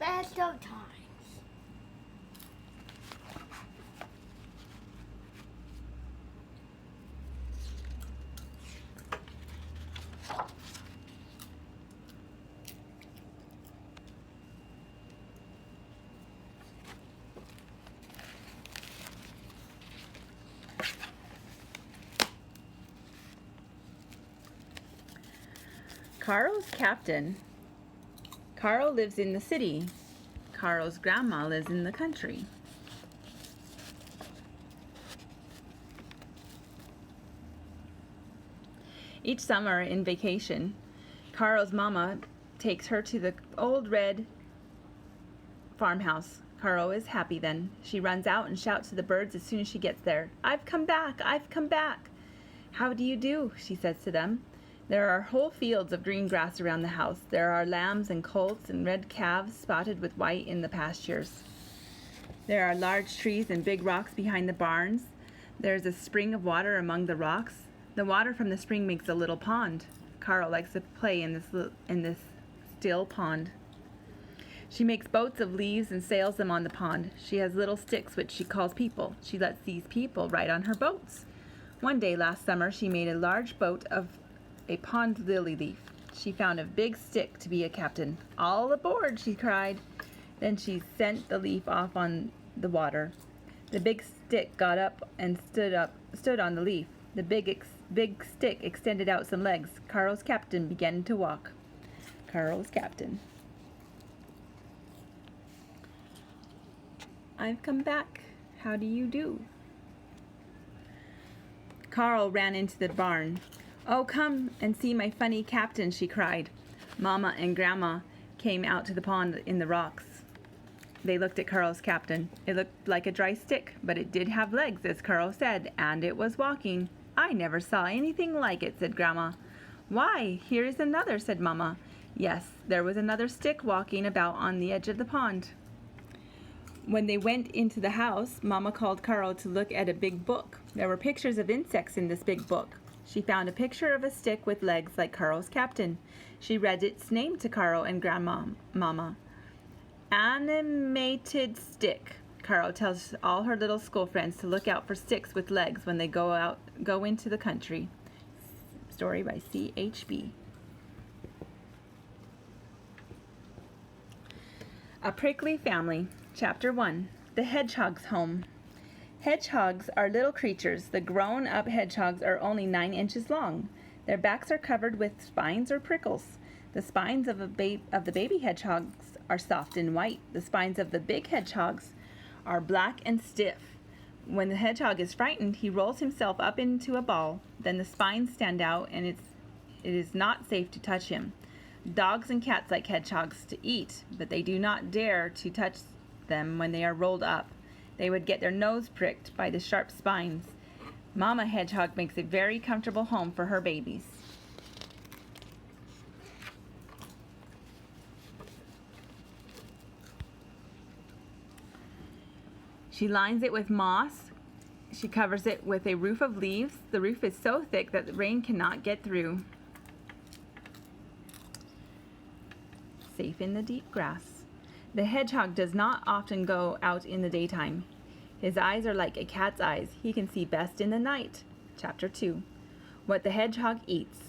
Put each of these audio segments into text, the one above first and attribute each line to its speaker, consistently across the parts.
Speaker 1: best of times.
Speaker 2: Carl's captain. Carl lives in the city. Carl's grandma lives in the country. Each summer in vacation, Carl's mama takes her to the old red farmhouse. Carl is happy then. She runs out and shouts to the birds as soon as she gets there. "I've come back! I've come back!" "How do you do?" she says to them. There are whole fields of green grass around the house. There are lambs and colts and red calves spotted with white in the pastures. There are large trees and big rocks behind the barns. There's a spring of water among the rocks. The water from the spring makes a little pond. Carl likes to play in this still pond. She makes boats of leaves and sails them on the pond. She has little sticks which she calls people. She lets these people ride on her boats. One day last summer she made a large boat of a pond lily leaf. She found a big stick to be a captain. "All aboard!" she cried. Then she sent the leaf off on the water. The big stick got up and stood on the leaf. The big stick extended out some legs. Carl's captain began to walk. Carl's captain. "I've come back. How do you do?" Carl ran into the barn. "Oh, come and see my funny captain," she cried. Mama and Grandma came out to the pond in the rocks. They looked at Carl's captain. It looked like a dry stick, but it did have legs, as Carl said, and it was walking. "I never saw anything like it," said Grandma. "Why, here is another," said Mama. Yes, there was another stick walking about on the edge of the pond. When they went into the house, Mama called Carl to look at a big book. There were pictures of insects in this big book. She found a picture of a stick with legs like Carl's captain. She read its name to Carl and Mama. Animated stick. Carl tells all her little school friends to look out for sticks with legs when they go into the country. Story by C.H.B. A Prickly Family. Chapter 1. The Hedgehog's Home. Hedgehogs are little creatures. The grown-up hedgehogs are only 9 inches long. Their backs are covered with spines or prickles. The spines of the baby hedgehogs are soft and white. The spines of the big hedgehogs are black and stiff. When the hedgehog is frightened, he rolls himself up into a ball. Then the spines stand out, and it is not safe to touch him. Dogs and cats like hedgehogs to eat, but they do not dare to touch them when they are rolled up. They would get their nose pricked by the sharp spines. Mama Hedgehog makes a very comfortable home for her babies. She lines it with moss. She covers it with a roof of leaves. The roof is so thick that the rain cannot get through. Safe in the deep grass. The hedgehog does not often go out in the daytime. His eyes are like a cat's eyes. He can see best in the night. Chapter 2. What the hedgehog eats.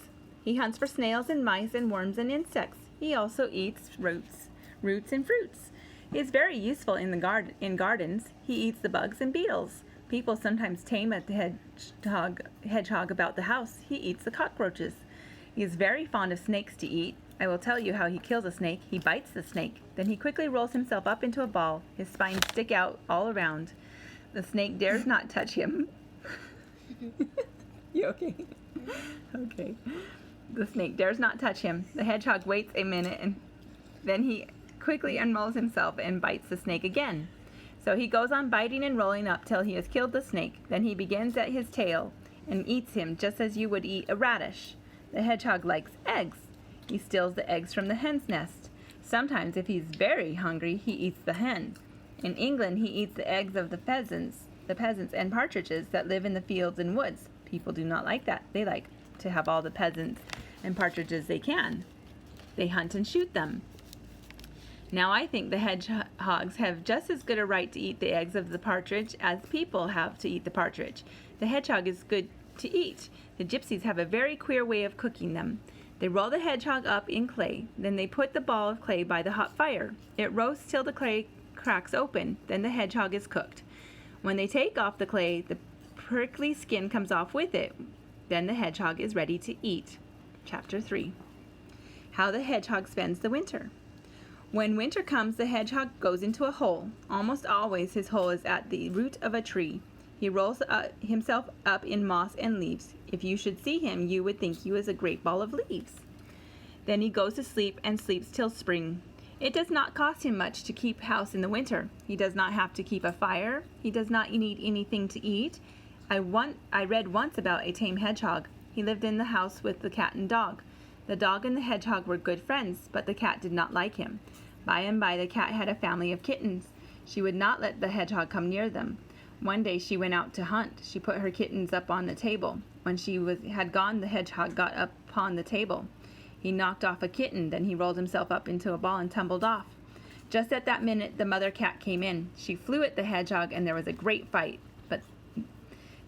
Speaker 2: He hunts for snails and mice and worms and insects. He also eats roots and fruits. He is very useful in gardens. He eats the bugs and beetles. People sometimes tame at the hedgehog about the house. He eats the cockroaches. He is very fond of snakes to eat. I will tell you how he kills a snake. He bites the snake. Then he quickly rolls himself up into a ball. His spines stick out all around. The snake dares not touch him. You okay? Okay. The snake dares not touch him. The hedgehog waits a minute and then he quickly unrolls himself and bites the snake again. So he goes on biting and rolling up till he has killed the snake. Then he begins at his tail and eats him just as you would eat a radish. The hedgehog likes eggs. He steals the eggs from the hen's nest. Sometimes, if he's very hungry, he eats the hen. In England, he eats the eggs of the peasants and partridges that live in the fields and woods. People do not like that. They like to have all the peasants and partridges they can. They hunt and shoot them. Now I think the hedgehogs have just as good a right to eat the eggs of the partridge as people have to eat the partridge. The hedgehog is good to eat. The gypsies have a very queer way of cooking them. They roll the hedgehog up in clay, then they put the ball of clay by the hot fire. It roasts till the clay cracks open, then the hedgehog is cooked. When they take off the clay, the prickly skin comes off with it. Then the hedgehog is ready to eat. Chapter 3. How the hedgehog spends the winter. When winter comes, the hedgehog goes into a hole. Almost always his hole is at the root of a tree. He rolls himself up in moss and leaves. If you should see him, you would think he was a great ball of leaves. Then he goes to sleep and sleeps till spring. It does not cost him much to keep house in the winter. He does not have to keep a fire. He does not need anything to eat. I read once about a tame hedgehog. He lived in the house with the cat and dog. The dog and the hedgehog were good friends, but the cat did not like him. By and by the cat had a family of kittens. She would not let the hedgehog come near them. One day she went out to hunt. She put her kittens up on the table. When she had gone, the hedgehog got up upon the table. He knocked off a kitten, then he rolled himself up into a ball and tumbled off. Just at that minute the mother cat came in. She flew at the hedgehog and there was a great fight, but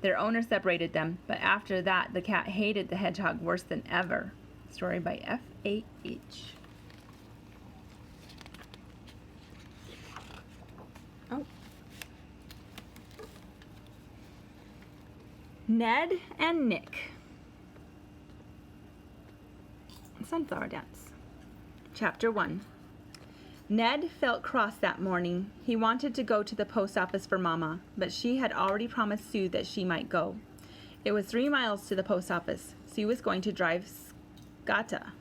Speaker 2: their owner separated them. But after that the cat hated the hedgehog worse than ever. Story by F.A.H. Ned and Nick. Sunflower Dance. Chapter 1. Ned felt cross that morning. He wanted to go to the post office for Mama, but she had already promised Sue that she might go. It was 3 miles to the post office. Sue was going to drive Skata.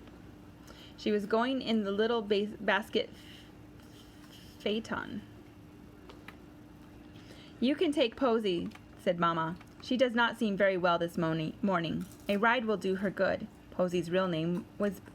Speaker 2: She was going in the little basket phaeton. You can take Posy, said Mama. She does not seem very well this morning. A ride will do her good. Posy's real name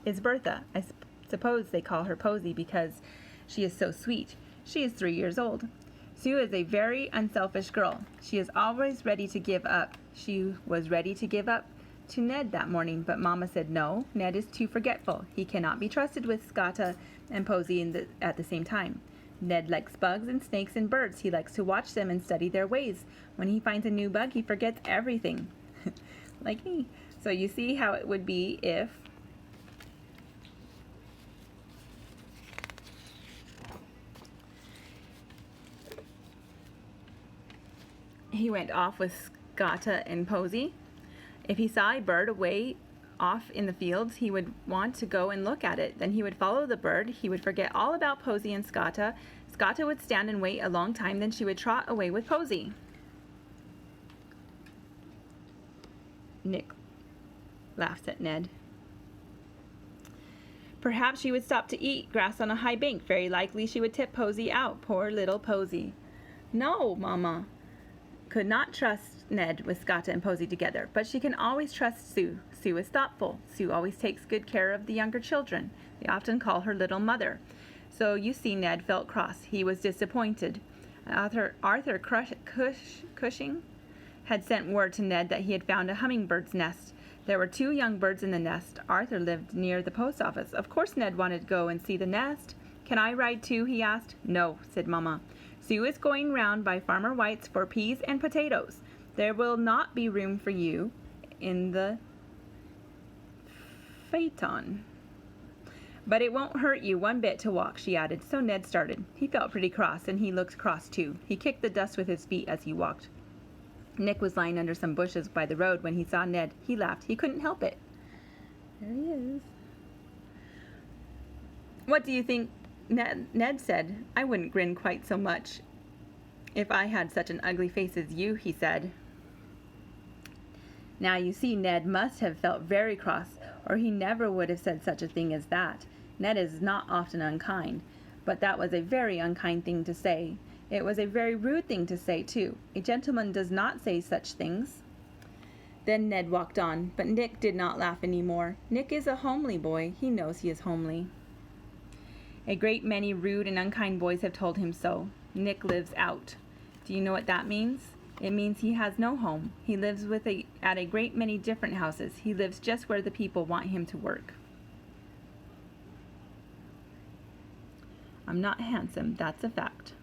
Speaker 2: is Bertha. I suppose they call her Posy because she is so sweet. She is 3 years old. Sue is a very unselfish girl. She is always ready to give up. She was ready to give up to Ned that morning, but Mama said no, Ned is too forgetful. He cannot be trusted with Skata and Posy at the same time. Ned likes bugs and snakes and birds. He likes to watch them and study their ways. When he finds a new bug, he forgets everything. Like me. So you see how it would be if he went off with Skata and Posy. If he saw a bird away off in the fields, he would want to go and look at it. Then he would follow the bird. He would forget all about Posy and Skata. Skata would stand and wait a long time, then she would trot away with Posy. Nick laughs at Ned. Perhaps she would stop to eat grass on a high bank. Very likely she would tip Posy out. Poor little Posy. No, Mama could not trust Ned with Skata and Posy together, but she can always trust Sue. Sue is thoughtful. Sue always takes good care of the younger children. They often call her little mother. So you see, Ned felt cross. He was disappointed. Arthur Cushing had sent word to Ned that he had found a hummingbird's nest. There were 2 young birds in the nest. Arthur lived near the post office. Of course Ned wanted to go and see the nest. Can I ride too? He asked. No, said Mama. Sue is going round by Farmer White's for peas and potatoes. There will not be room for you in the phaeton. But it won't hurt you one bit to walk, she added. So Ned started. He felt pretty cross, and he looked cross too. He kicked the dust with his feet as he walked. Nick was lying under some bushes by the road when he saw Ned. He laughed. He couldn't help it. There he is. What do you think? Ned said. I wouldn't grin quite so much if I had such an ugly face as you, he said. Now you see, Ned must have felt very cross, or he never would have said such a thing as that. Ned is not often unkind, but that was a very unkind thing to say. It was a very rude thing to say, too. A gentleman does not say such things. Then Ned walked on, but Nick did not laugh any more. Nick is a homely boy. He knows he is homely. A great many rude and unkind boys have told him so. Nick lives out. Do you know what that means? It means he has no home. He lives at a great many different houses. He lives just where the people want him to work. I'm not handsome, that's a fact.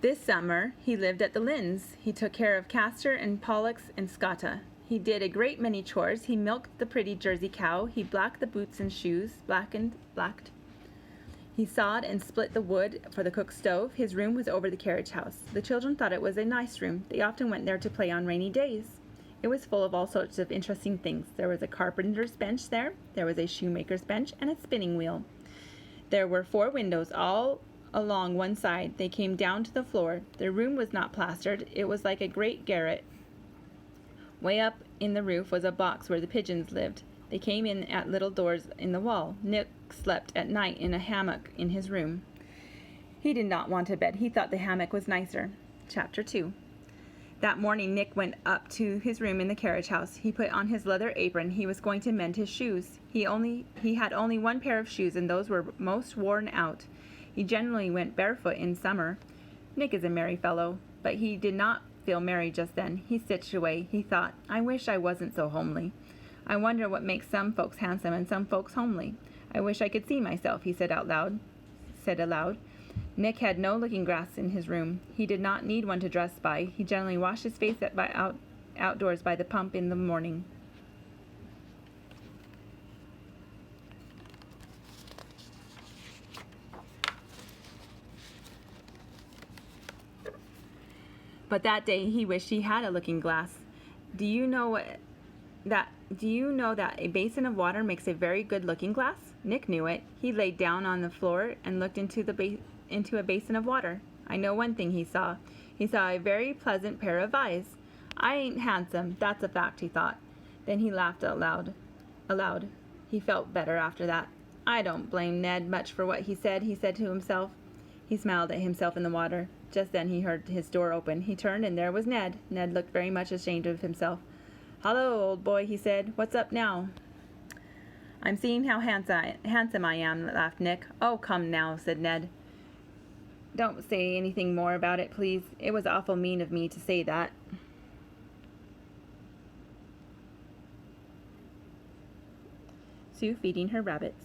Speaker 2: This summer, he lived at the Lynns. He took care of Castor and Pollux and Scotta. He did a great many chores. He milked the pretty Jersey cow. He blacked the boots and shoes, blacked. He sawed and split the wood for the cook stove. His room was over the carriage house. The children thought it was a nice room. They often went there to play on rainy days. It was full of all sorts of interesting things. There was a carpenter's bench there. There was a shoemaker's bench and a spinning wheel. There were 4 windows all along one side. They came down to the floor. Their room was not plastered. It was like a great garret. Way up in the roof was a box where the pigeons lived. They came in at little doors in the wall. Nick slept at night in a hammock in his room. He did not want a bed. He thought the hammock was nicer. Chapter 2. That morning Nick went up to his room in the carriage house. He put on his leather apron. He was going to mend his shoes. He had only 1 pair of shoes, and those were most worn out. He generally went barefoot in summer. Nick is a merry fellow, but he did not feel merry just then. He stitched away. He thought, I wish I wasn't so homely. I wonder what makes some folks handsome and some folks homely. I wish I could see myself, he said aloud. Nick had no looking glass in his room. He did not need one to dress by. He generally washed his face outdoors by the pump in the morning. But that day he wished he had a looking glass. Do you know that a basin of water makes a very good looking glass? Nick knew it. He laid down on the floor and looked into a basin of water. I know one thing he saw. He saw a very pleasant pair of eyes. I ain't handsome, that's a fact, he thought. Then he laughed aloud. He felt better after that. I don't blame Ned much for what he said to himself. He smiled at himself in the water. Just then he heard his door open. He turned, and there was Ned. Ned looked very much ashamed of himself. Hello, old boy, he said. What's up now? I'm seeing how handsome I am, laughed Nick. Oh, come now, said Ned. Don't say anything more about it, please. It was awful mean of me to say that. Sue feeding her rabbits.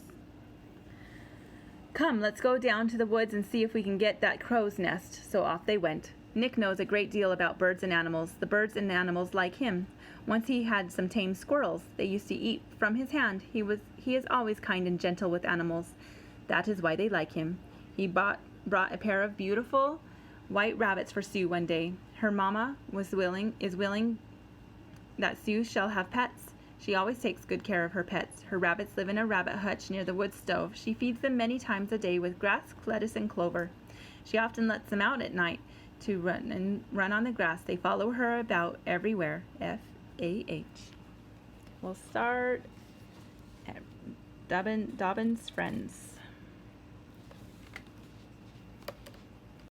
Speaker 2: Come, let's go down to the woods and see if we can get that crow's nest. So off they went. Nick knows a great deal about birds and animals. The birds and animals like him. Once he had some tame squirrels. They used to eat from his hand. He is always kind and gentle with animals. That is why they like him. He brought a pair of beautiful white rabbits for Sue one day. Her mama is willing that Sue shall have pets. She always takes good care of her pets. Her rabbits live in a rabbit hutch near the wood stove. She feeds them many times a day with grass, lettuce, and clover. She often lets them out at night to run on the grass. They follow her about everywhere. F-A-H. We'll start at Dobbin's Friends.